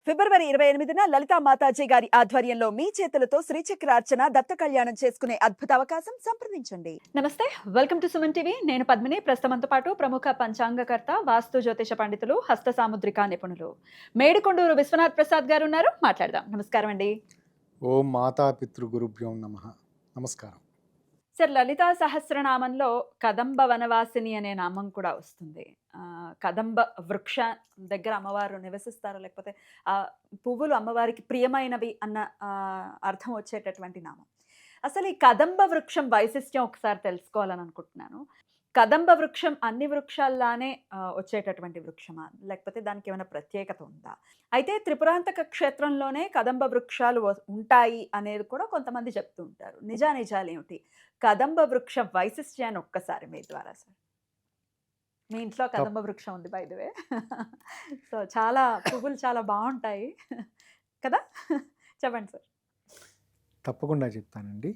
ఫిబ్రవరి 28న లలితా మాతాజీ గారి ఆధ్వర్యంలో మీ చేతులతో శ్రీచక్రార్చన దత్త కళ్యాణం చేసుకునే అద్భుత అవకాశం సంప్రదించండి. నమస్తే, వెల్కమ్ టు సుమన్ టీవీ. నేను పద్మిని. ప్రస్తుతంతో పాటు ప్రముఖ పంచాంగకర్త, వాస్తు జ్యోతిష పండితులు, హస్త సాముద్రిక నిపుణులు మేడికొండూరు విశ్వనాథ్ ప్రసాద్ గారు ఉన్నారు. మాట్లాడదాం. నమస్కారం అండి. ఓం మాతాపితృ గురుభ్యో నమః. నమస్కారం. సార్, లలితా సహస్రనామంలో కదంబ వనవాసిని అనే నామం కూడా వస్తుంది. కదంబ వృక్ష దగ్గర అమ్మవారు నివసిస్తారు, లేకపోతే ఆ పువ్వులు అమ్మవారికి ప్రియమైనవి అన్న అర్థం వచ్చేటటువంటి నామం. అసలు ఈ కదంబ వృక్షం వైశిష్ట్యం ఒకసారి తెలుసుకోవాలని అనుకుంటున్నాను. కదంబ వృక్షం అన్ని వృక్షాల్లానే వచ్చేటటువంటి వృక్షమా, లేకపోతే దానికి ఏమైనా ప్రత్యేకత ఉందా? అయితే త్రిపురాంతక క్షేత్రంలోనే కదంబ వృక్షాలు ఉంటాయి అనేది కూడా కొంతమంది చెప్తూ ఉంటారు. నిజాలు ఏమిటి? కదంబ వృక్ష వైశిష్ట్యాన్ని ఒక్కసారి మీ ద్వారా సార్. మీ ఇంట్లో కదంబ వృక్షం ఉంది బై ది వే. సో చాలా పువ్వులు చాలా బాగుంటాయి కదా, చెప్పండి సార్. తప్పకుండా చెప్తానండి.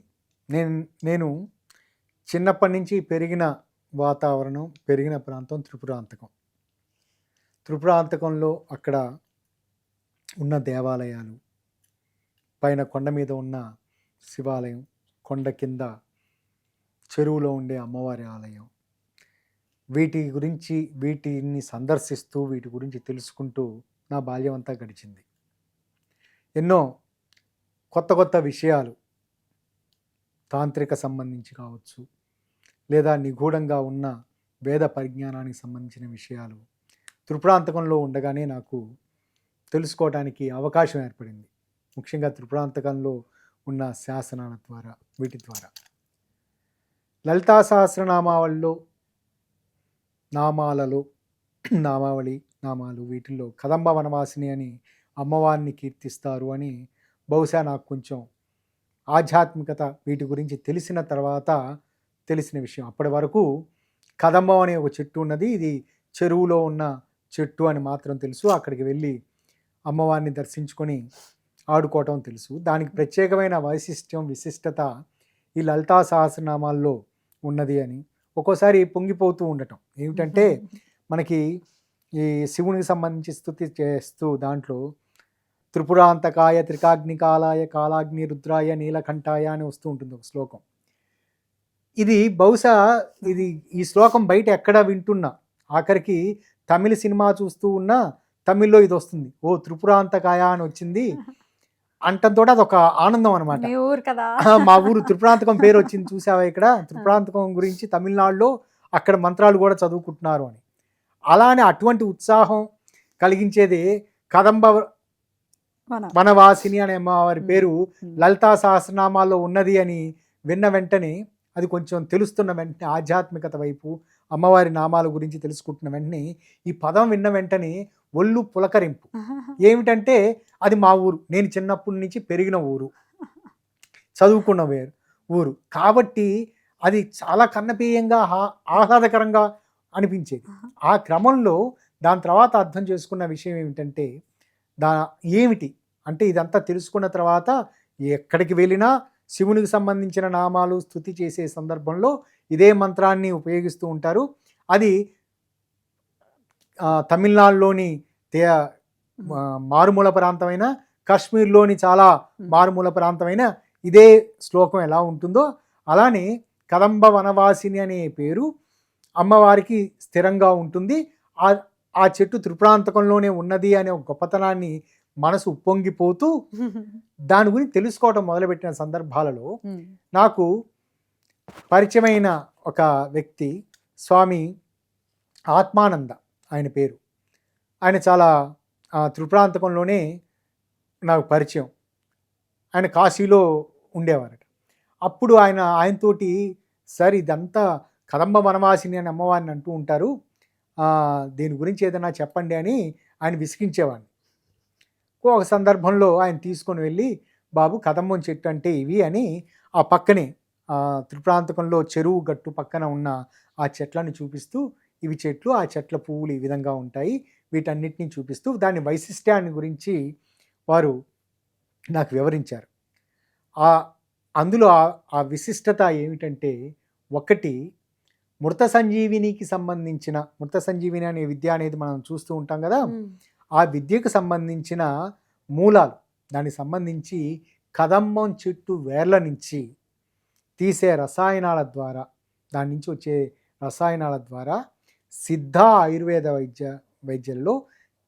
నేను చిన్నప్పటి నుంచి పెరిగిన వాతావరణం, పెరిగిన ప్రాంతం త్రిపురాంతకం. త్రిపురాంతకంలో అక్కడ ఉన్న దేవాలయాలు, పైన కొండ మీద ఉన్న శివాలయం, కొండ కింద చెరువులో ఉండే అమ్మవారి ఆలయం, వీటిని సందర్శిస్తూ వీటి గురించి తెలుసుకుంటూ నా బాల్యం అంతా గడిచింది. ఎన్నో కొత్త విషయాలు, తాంత్రిక సంబంధించి కావచ్చు, లేదా నిగూఢంగా ఉన్న వేద పరిజ్ఞానానికి సంబంధించిన విషయాలు త్రిపురాంతకంలో ఉండగానే నాకు తెలుసుకోవడానికి అవకాశం ఏర్పడింది. ముఖ్యంగా త్రిపురాంతకంలో ఉన్న శాసనాల ద్వారా, వీటి ద్వారా. లలితా సహస్రనామావళిలో నామాలు వీటిల్లో కదంబ వనవాసిని అని అమ్మవారిని కీర్తిస్తారు అని బహుశా నాకు కొంచెం ఆధ్యాత్మికత వీటి గురించి తెలిసిన తర్వాత తెలిసిన విషయం. అప్పటి వరకు కదంబం అనే ఒక చెట్టు ఉన్నది, ఇది చెరువులో ఉన్న చెట్టు అని మాత్రం తెలుసు. అక్కడికి వెళ్ళి అమ్మవారిని దర్శించుకొని ఆడుకోవటం తెలుసు. దానికి ప్రత్యేకమైన విశిష్టత ఈ లలితా సహస్రనామాల్లో ఉన్నది అని ఒక్కోసారి పొంగిపోతూ ఉండటం. ఏమిటంటే మనకి ఈ శివునికి సంబంధించి స్తుతి చేస్తూ దాంట్లో త్రిపురాంతకాయ త్రికాగ్నికాలాయ కాలాగ్ని రుద్రాయ నీలకంఠాయ అని వస్తూ ఉంటుంది ఒక శ్లోకం. ఇది బహుశా ఈ శ్లోకం బయట ఎక్కడ వింటున్నా, ఆఖరికి తమిళ సినిమా చూస్తూ ఉన్నా తమిళ్లో ఇది వస్తుంది, ఓ త్రిపురాంతకాయ అని వచ్చింది అంటంతో అదొక ఆనందం అనమాట. మా ఊరు త్రిపురాంతకం పేరు వచ్చింది చూసావా, ఇక్కడ త్రిపురాంతకం గురించి తమిళనాడులో అక్కడ మంత్రాలు కూడా చదువుకుంటున్నారు అని. అలానే అటువంటి ఉత్సాహం కలిగించేది కదంబ వనవాసిని అనే అమ్మవారి పేరు లలితా సహస్రనామాల్లో ఉన్నది అని విన్న వెంటనే, అది కొంచెం తెలుస్తున్న వెంటనే, ఆధ్యాత్మికత వైపు అమ్మవారి నామాల గురించి తెలుసుకుంటున్న వెంటనే, ఈ పదం విన్న వెంటనే ఒళ్ళు పులకరింపు. ఏమిటంటే అది మా ఊరు, నేను చిన్నప్పటి నుంచి పెరిగిన ఊరు, చదువుకున్న ఊరు కాబట్టి అది చాలా కన్నపేయంగా ఆహ్లాదకరంగా అనిపించేది. ఆ క్రమంలో దాని తర్వాత అర్థం చేసుకున్న విషయం ఏమిటంటే, ఏమిటి అంటే ఇదంతా తెలుసుకున్న తర్వాత ఎక్కడికి వెళ్ళినా శివునికి సంబంధించిన నామాలు స్తుతి చేసే సందర్భంలో ఇదే మంత్రాన్ని ఉపయోగిస్తూ ఉంటారు. అది తమిళనాడులోని మారుమూల ప్రాంతమైన, కాశ్మీర్లోని చాలా మారుమూల ప్రాంతమైన ఇదే శ్లోకం ఎలా ఉంటుందో అలానే కదంబ వనవాసిని అనే పేరు అమ్మవారికి స్థిరంగా ఉంటుంది. ఆ చెట్టు త్రిపురాంతకంలోనే ఉన్నది అనే ఒక గొప్పతనాన్ని మనసు ఉప్పొంగిపోతూ దాని గురించి తెలుసుకోవడం మొదలుపెట్టిన సందర్భాలలో నాకు పరిచయమైన ఒక వ్యక్తి స్వామి ఆత్మానంద, ఆయన పేరు. ఆయన చాలా త్రిపురాంతకంలోనే నాకు పరిచయం. ఆయన కాశీలో ఉండేవారట. అప్పుడు ఆయనతోటి, సార్ ఇదంతా కదంబ వనవాసిని అని అమ్మవారిని అంటూ ఉంటారు, దీని గురించి ఏదైనా చెప్పండి అని ఆయన విసిగించేవాడిని. ఒక సందర్భంలో ఆయన తీసుకొని వెళ్ళి, బాబు కదంబం చెట్టు అంటే ఇవి అని ఆ పక్కనే త్రిపురాంతకంలో చెరువు గట్టు పక్కన ఉన్న ఆ చెట్లను చూపిస్తూ, ఇవి చెట్లు, ఆ చెట్ల పువ్వులు ఈ విధంగా ఉంటాయి, వీటన్నిటిని చూపిస్తూ దాని వైశిష్ట్యాన్ని గురించి వారు నాకు వివరించారు. అందులో ఆ విశిష్టత ఏమిటంటే, ఒకటి మృత సంజీవినికి సంబంధించిన, మృత సంజీవిని అనే విద్య అనేది మనం చూస్తూ ఉంటాం కదా, ఆ విద్యకు సంబంధించిన మూలాలు, దానికి సంబంధించి కదంబం చెట్టు వేర్ల నుంచి తీసే రసాయనాల ద్వారా, దాని నుంచి వచ్చే రసాయనాల ద్వారా సిద్ధ ఆయుర్వేద వైద్యంలో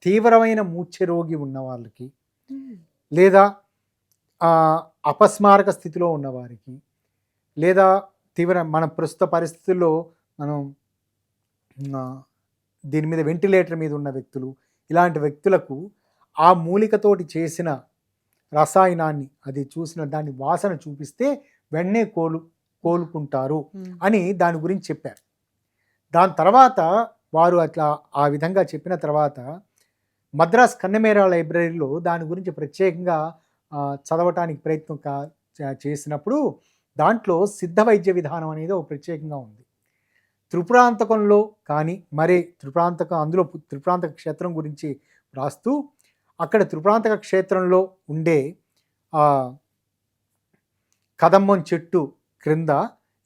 తీవ్రమైన మూర్ఛరోగి ఉన్న వాళ్ళకి, లేదా అపస్మారక స్థితిలో ఉన్నవారికి, లేదా మన ప్రస్తుత పరిస్థితుల్లో మనం దీని మీద వెంటిలేటర్ మీద ఉన్న వ్యక్తులు, ఇలాంటి వ్యక్తులకు ఆ మూలికతోటి చేసిన రసాయనాన్ని అది చూసిన దాన్ని వాసన చూపిస్తే వెంటనే కోలుకుంటారు అని దాని గురించి చెప్పారు. దాని తర్వాత వారు అట్లా ఆ విధంగా చెప్పిన తర్వాత మద్రాస్ కన్నమేరా లైబ్రరీలో దాని గురించి ప్రత్యేకంగా చదవటానికి ప్రయత్నం చేసినప్పుడు దాంట్లో సిద్ధ వైద్య విధానం అనేది ఒక ప్రత్యేకంగా ఉంది. త్రిపురాంతకంలో కానీ అందులో త్రిపురాంతక క్షేత్రం గురించి రాస్తూ అక్కడ త్రిపురాంతక క్షేత్రంలో ఉండే కదంబం చెట్టు క్రింద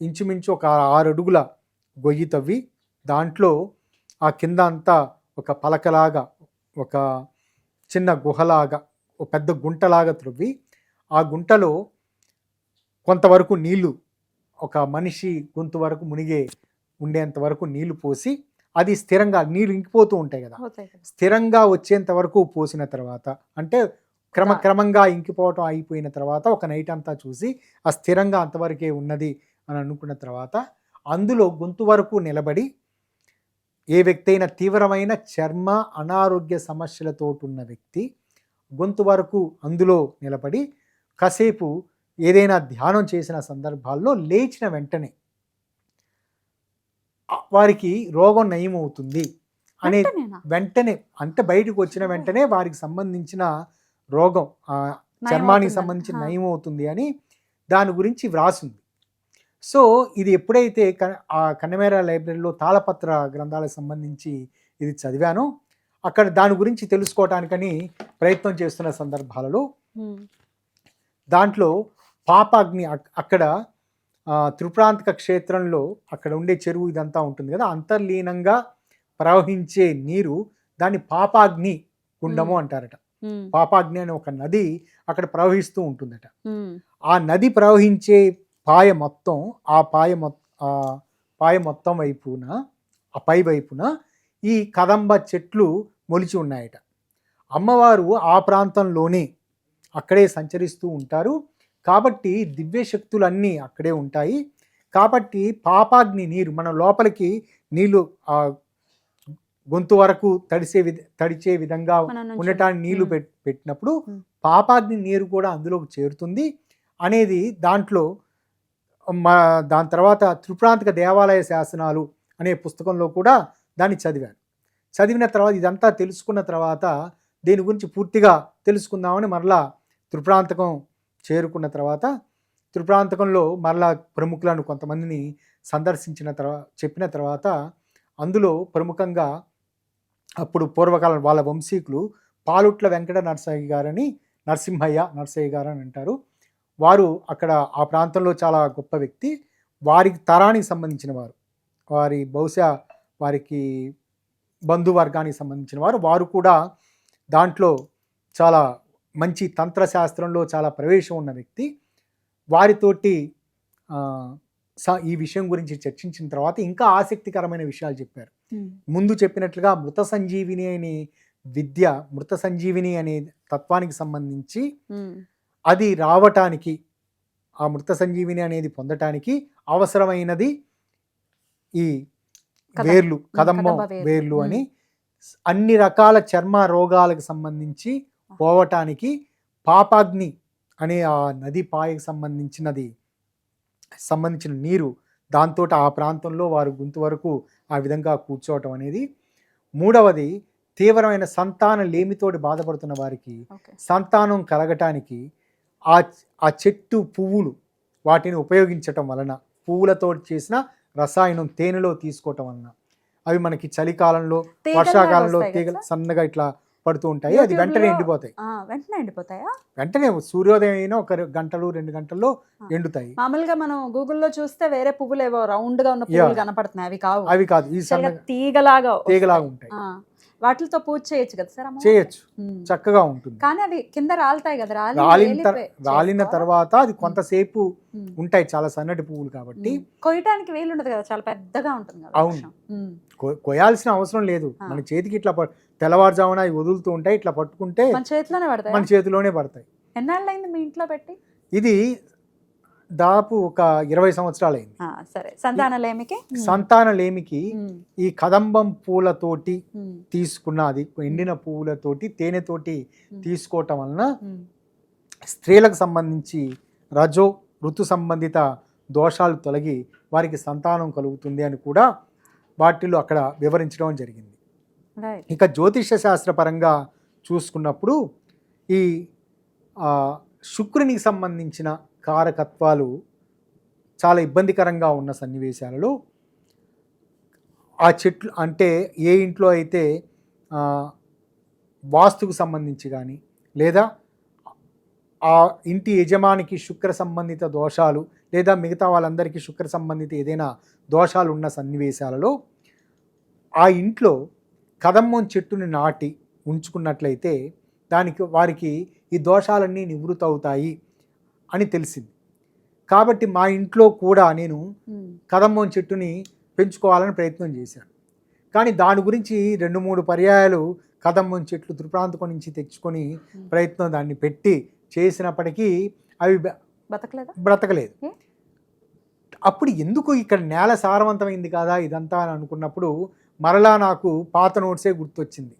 ఇంచుమించు ఒక 6 అడుగుల గొయ్యి తవ్వి దాంట్లో ఆ కింద అంతా ఒక పలకలాగా, ఒక చిన్న గుహలాగా, ఒక పెద్ద గుంటలాగా త్రవ్వి ఆ గుంటలో కొంతవరకు నీళ్లు, ఒక మనిషి గొంతు వరకు ఉండేంత వరకు నీళ్లు పోసి, అది స్థిరంగా నీళ్ళు ఇంకిపోతూ ఉంటాయి కదా, స్థిరంగా వచ్చేంత వరకు పోసిన తర్వాత, అంటే క్రమంగా ఇంకిపోవటం అయిపోయిన తర్వాత ఒక నైట్ అంతా చూసి ఆ స్థిరంగా అంతవరకే ఉన్నది అని అనుకున్న తర్వాత అందులో గొంతు వరకు నిలబడి ఏ వ్యక్తి అయినా తీవ్రమైన చర్మ అనారోగ్య సమస్యలతో ఉన్న వ్యక్తి గొంతు వరకు అందులో నిలబడి కాసేపు ఏదైనా ధ్యానం చేసిన సందర్భాల్లో లేచిన వెంటనే వారికి రోగం నయమవుతుంది అనే వెంటనే, అంటే బయటకు వచ్చిన వెంటనే వారికి సంబంధించిన రోగం చర్మానికి సంబంధించిన నయమవుతుంది అని దాని గురించి వ్రాసింది. సో ఇది ఎప్పుడైతే ఆ కన్నమేరా లైబ్రరీలో తాళపత్ర గ్రంథాలకు సంబంధించి ఇది చదివానో అక్కడ దాని గురించి తెలుసుకోవటానికని ప్రయత్నం చేస్తున్న సందర్భాలలో దాంట్లో పాపాగ్ని, అక్కడ త్రిపురాంతక క్షేత్రంలో అక్కడ ఉండే చెరువు ఇదంతా ఉంటుంది కదా, అంతర్లీనంగా ప్రవహించే నీరు దాన్ని పాపాగ్ని కుండము అంటారట. పాపాగ్ని అనే ఒక నది అక్కడ ప్రవహిస్తూ ఉంటుందట. ఆ నది ప్రవహించే పాయ మొత్తం పాయ మొత్తం వైపున, ఆ పై వైపున ఈ కదంబ చెట్లు మొలిచి ఉన్నాయట. అమ్మవారు ఆ ప్రాంతంలోనే అక్కడే సంచరిస్తూ ఉంటారు కాబట్టి దివ్య శక్తులన్నీ అక్కడే ఉంటాయి. కాబట్టి పాపాగ్ని నీరు మన లోపలికి నీళ్లు గొంతు వరకు తడిచే విధంగా ఉండటానికి నీళ్లు పెట్టినప్పుడు పాపాగ్ని నీరు కూడా అందులోకి చేరుతుంది అనేది దాంట్లో దాని తర్వాత త్రిపురాంతక దేవాలయ శాసనాలు అనే పుస్తకంలో కూడా దాన్ని చదివిన తర్వాత ఇదంతా తెలుసుకున్న తర్వాత దీని గురించి పూర్తిగా తెలుసుకుందామని మరలా త్రిపురాంతకం చేరుకున్న తర్వాత త్రిపురాంతకంలో మరలా ప్రముఖులను కొంతమందిని చెప్పిన తర్వాత అందులో ప్రముఖంగా అప్పుడు పూర్వకాలం వాళ్ళ వంశీకులు పాలుట్ల వెంకట నరసింహయ్య గారు అని అంటారు. వారు అక్కడ ఆ ప్రాంతంలో చాలా గొప్ప వ్యక్తి. వారికి తరానికి సంబంధించిన వారు, బహుశా వారికి బంధువర్గానికి సంబంధించిన వారు కూడా దాంట్లో చాలా మంచి తంత్రశాస్త్రంలో చాలా ప్రవేశం ఉన్న వ్యక్తి. వారితోటి ఈ విషయం గురించి చర్చించిన తర్వాత ఇంకా ఆసక్తికరమైన విషయాలు చెప్పారు. ముందు చెప్పినట్లుగా మృత సంజీవిని అనే తత్వానికి సంబంధించి అది రావటానికి, ఆ మృత సంజీవిని అనేది పొందటానికి అవసరమైనది ఈ వేర్లు, కదంబం వేర్లు అని, అన్ని రకాల చర్మ రోగాలకు సంబంధించి పోవటానికి పాపాగ్ని అనే ఆ నది పాయకు సంబంధించిన నీరు, దాంతో ఆ ప్రాంతంలో వారు గొంతు వరకు ఆ విధంగా కూర్చోవటం అనేది. మూడవది తీవ్రమైన సంతాన లేమితోటి బాధపడుతున్న వారికి సంతానం కలగటానికి ఆ చెట్టు పువ్వులు వాటిని ఉపయోగించటం వలన, పువ్వులతో చేసిన రసాయనం తేనెలో తీసుకోవటం వలన అవి మనకి చలికాలంలో వర్షాకాలంలో తీగలు సన్నగా ఇట్లా పడుతూ ఉంటాయి, అది వెంటనే ఎండిపోతాయి. వెంటనే సూర్యోదయం అయినా 1 గంటలు 2 గంటల్లో ఎండుతాయి. మామూలుగా మనం గూగుల్లో చూస్తే వేరే పువ్వులు ఏవో రౌండ్ గా ఉన్న పువ్వులు కనపడుతున్నాయి, అవి కాదు, ఈ తీగలాగా ఉంటాయి. వాటితో పూజ చేయొచ్చు కదా సార్ అమ్మవారికి? చేయొచ్చు, ఉమ్. చక్కగా ఉంటుంది. కానీ అవి కింద రాలుతాయి కదా, రాలిన తర్వాత అది కొంతసేపు ఉమ్. ఉంటాయి, చాలా సన్నటి పువ్వులు కాబట్టి. కొయ్యటానికి వీలు ఉండదు కదా, చాలా పెద్దగా ఉంటుంది కదా అవును. వృక్షం. ఉమ్. కొయ్యాల్సిన అవసరం లేదు, ఆ. మన చేతికి ఇట్లా తెల్లవారుజామున అవి వదులుతూ ఉంటాయి, ఇట్లా పట్టుకుంటే మన చేతిలోనే పడతాయి. మన చేతిలోనే పడతాయి. ఎన్నాళ్ళైంది మీ ఇంట్లో పెట్టి? ఇది దాదాపు ఒక 20 సంవత్సరాలు అయింది. సరే, సంతానలేమికి సంతానలేమికి ఈ కదంబం పూలతోటి తీసుకున్న, అది ఎండిన పువ్వులతోటి తేనెతోటి తీసుకోవటం వలన స్త్రీలకు సంబంధించి ఋతు సంబంధిత దోషాలు తొలగి వారికి సంతానం కలుగుతుంది అని కూడా వాటిలో అక్కడ వివరించడం జరిగింది. ఇక జ్యోతిష శాస్త్రపరంగా చూసుకున్నప్పుడు ఈ శుక్రునికి సంబంధించిన కారకత్వాలు చాలా ఇబ్బందికరంగా ఉన్న సన్నివేశాలలో ఆ చెట్లు అంటే ఏ ఇంట్లో అయితే వాస్తుకు సంబంధించి కానీ లేదా ఆ ఇంటి యజమానికి శుక్ర సంబంధిత దోషాలు లేదా మిగతా వాళ్ళందరికీ శుక్ర సంబంధిత ఏదైనా దోషాలు ఉన్న సన్నివేశాలలో ఆ ఇంట్లో కదమ్మం చెట్టుని నాటి ఉంచుకున్నట్లయితే వారికి ఈ దోషాలన్నీ నివృత్తి అవుతాయి అని తెలిసింది. కాబట్టి మా ఇంట్లో కూడా నేను కదమ్మం చెట్టుని పెంచుకోవాలని ప్రయత్నం చేశాను. కానీ దాని గురించి 2-3 పర్యాయాలు కదమ్మం చెట్లు త్రిప్రాంతకం నుంచి తెచ్చుకొని ప్రయత్నం దాన్ని పెట్టి చేసినప్పటికీ అవి బ్రతకలేదు. అప్పుడు ఎందుకు ఇక్కడ నేల సారవంతమైంది కదా ఇదంతా అని అనుకున్నప్పుడు మరలా నాకు పాత నోట్సే గుర్తొచ్చింది.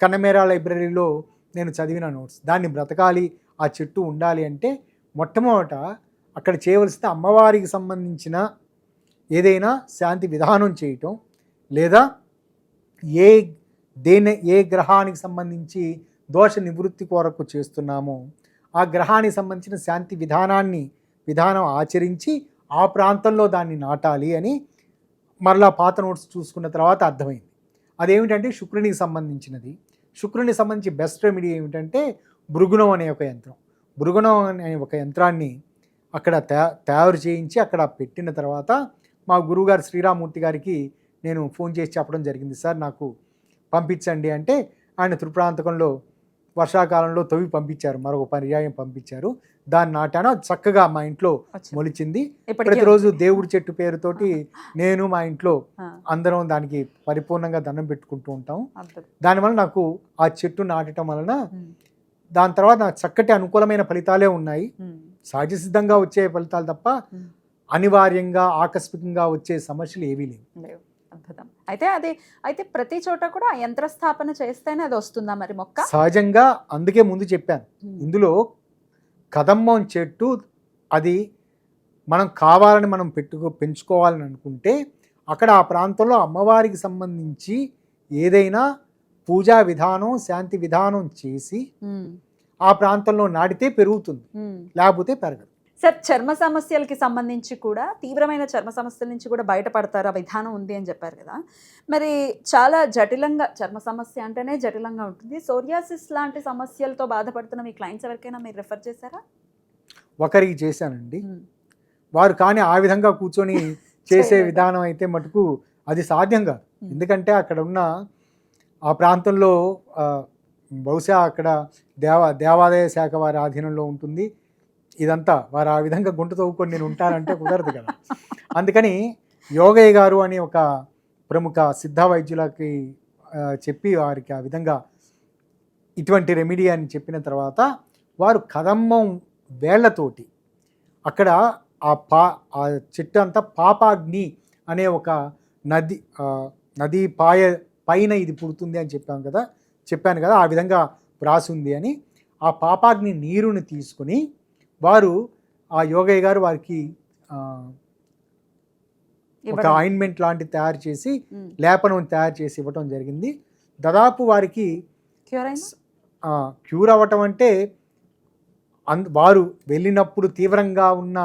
కన్నమేరా లైబ్రరీలో నేను చదివిన నోట్స్. దాన్ని బ్రతకాలి, ఆ చెట్టు ఉండాలి అంటే మొట్టమొదట అక్కడ చేయవలసిన అమ్మవారికి సంబంధించిన ఏదైనా శాంతి విధానం చేయటం, లేదా ఏ గ్రహానికి సంబంధించి దోష నివృత్తి కొరకు చేస్తున్నామో ఆ గ్రహానికి సంబంధించిన శాంతి విధానం ఆచరించి ఆ ప్రాంతంలో దాన్ని నాటాలి అని మరలా పాత నోట్స్ చూసుకున్న తర్వాత అర్థమైంది. అదేమిటంటే శుక్రునికి సంబంధించినది. శుక్రునికి సంబంధించి బెస్ట్ రెమెడీ ఏమిటంటే భృగుణం అనే ఒక యంత్రం. భృగుణం అనే ఒక యంత్రాన్ని అక్కడ తయారు చేయించి అక్కడ పెట్టిన తర్వాత మా గురువుగారు శ్రీరామూర్తి గారికి నేను ఫోన్ చేసి చెప్పడం జరిగింది. సార్ నాకు పంపించండి అంటే ఆయన త్రిప్రాంతకంలో వర్షాకాలంలో తవ్వి పంపించారు, మరొక పర్యాయం పంపించారు. దాన్ని నాటాను, చక్కగా మా ఇంట్లో మొలిచింది. ప్రతిరోజు దేవుడి చెట్టు పేరుతోటి నేను మా ఇంట్లో అందరం దానికి పరిపూర్ణంగా దండం పెట్టుకుంటూ ఉంటాం. దానివల్ల నాకు ఆ చెట్టు నాటడం వలన దాని తర్వాత నాకు చక్కటి అనుకూలమైన ఫలితాలే ఉన్నాయి. సహజ సిద్ధంగా వచ్చే ఫలితాలు తప్ప అనివార్యంగా ఆకస్మికంగా వచ్చే సమస్యలు ఏవీ లేవు. అద్భుతం. అయితే ప్రతి చోట కూడా యంత్ర స్థాపన చేస్తేనే అది వస్తుందా మరి మొక్క? సహజంగా, అందుకే ముందు చెప్పాను, ఇందులో కదమ్మం చెట్టు అది మనం కావాలని మనం పెంచుకోవాలని అనుకుంటే అక్కడ ఆ ప్రాంతంలో అమ్మవారికి సంబంధించి ఏదైనా పూజా విధానం శాంతి విధానం చేసి ఆ ప్రాంతంలో నాటితే పెరుగుతుంది, లేకపోతే పెరగదు. సార్, చర్మ సమస్యలకి సంబంధించి కూడా తీవ్రమైన చర్మ సమస్యల నుంచి కూడా బయటపడతారు, ఆ విధానం ఉంది అని చెప్పారు కదా. మరి చాలా జటిలంగా, చర్మ సమస్య అంటేనే జటిలంగా ఉంటుంది. సోరియాసిస్ లాంటి సమస్యలతో బాధపడుతున్న మీ క్లయింట్స్ ఎవరికైనా మీరు రెఫర్ చేశారా? ఒకరికి చేశానండి. వారు కానీ ఆ విధంగా కూర్చొని చేసే విధానం అయితే మటుకు అది సాధ్యం కాదు. ఎందుకంటే అక్కడ ఉన్న ఆ ప్రాంతంలో బహుశా అక్కడ దేవాదాయ శాఖ వారి ఆధీనంలో ఉంటుంది ఇదంతా. వారు ఆ విధంగా గుంట తవ్వుకొని నేను ఉంటానంటే కుదరదు కదా. అందుకని యోగయ్య గారు అని ఒక ప్రముఖ సిద్ధ వైద్యులకి చెప్పి వారికి ఆ విధంగా ఇటువంటి రెమెడీ అని చెప్పిన తర్వాత వారు కదమ్మం వేళ్లతోటి అక్కడ ఆ చెట్టు అంతా పాపాగ్ని అనే ఒక నది పైన ఇది పుడుతుంది అని చెప్పాను కదా, ఆ విధంగా వ్రాసి ఉంది అని. ఆ పాపాగ్ని నీరుని తీసుకుని వారు ఆ యోగయ్య గారు వారికి ఒక ఆయింట్మెంట్ లాంటిది తయారు చేసి లేపనం తయారు చేసి ఇవ్వటం జరిగింది. దాదాపు వారికి క్యూర్ అవ్వటం అంటే వారు వెళ్ళినప్పుడు తీవ్రంగా ఉన్న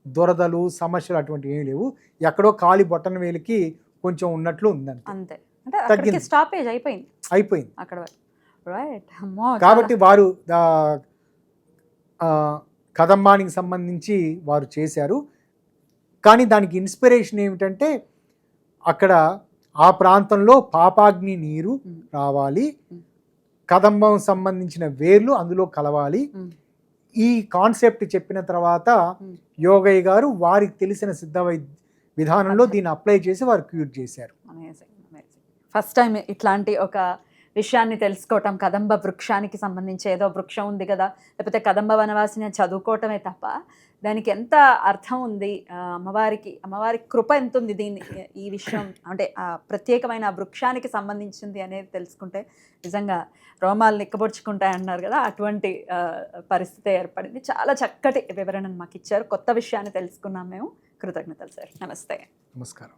దురదలు సమస్యలు అటువంటివి ఏమీ లేవు. ఎక్కడో కాలి బొట్టన వేలికి కొంచెం ఉన్నట్లు ఉందంటే తగ్గింది, స్టాపేజ్ అయిపోయింది అక్కడ. కాబట్టి వారు కదంబానికి సంబంధించి వారు చేశారు. కానీ దానికి ఇన్స్పిరేషన్ ఏమిటంటే అక్కడ ఆ ప్రాంతంలో పాపాగ్ని నీరు రావాలి, కదంబం సంబంధించిన వేర్లు అందులో కలవాలి. ఈ కాన్సెప్ట్ చెప్పిన తర్వాత యోగయ్య గారు వారికి తెలిసిన సిద్ధ విధానంలో దీన్ని అప్లై చేసి వారు క్యూర్ చేశారు. ఫస్ట్ టైం ఇట్లాంటి ఒక విషయాన్ని తెలుసుకోవటం, కదంబ వృక్షానికి సంబంధించి ఏదో వృక్షం ఉంది కదా, లేకపోతే కదంబ వనవాసిని చదువుకోవటమే తప్ప దానికి ఎంత అర్థం ఉంది, అమ్మవారి కృప ఎంత ఉంది ఈ విషయం అంటే ప్రత్యేకమైన వృక్షానికి సంబంధించింది అనేది తెలుసుకుంటే నిజంగా రోమాలు నిక్కబొడుచుకుంటాయి అన్నారు కదా, అటువంటి పరిస్థితి ఏర్పడింది. చాలా చక్కటి వివరణను మాకు ఇచ్చారు. కొత్త విషయాన్ని తెలుసుకున్నాం మేము. కృతజ్ఞతలు సార్. నమస్తే. నమస్కారం.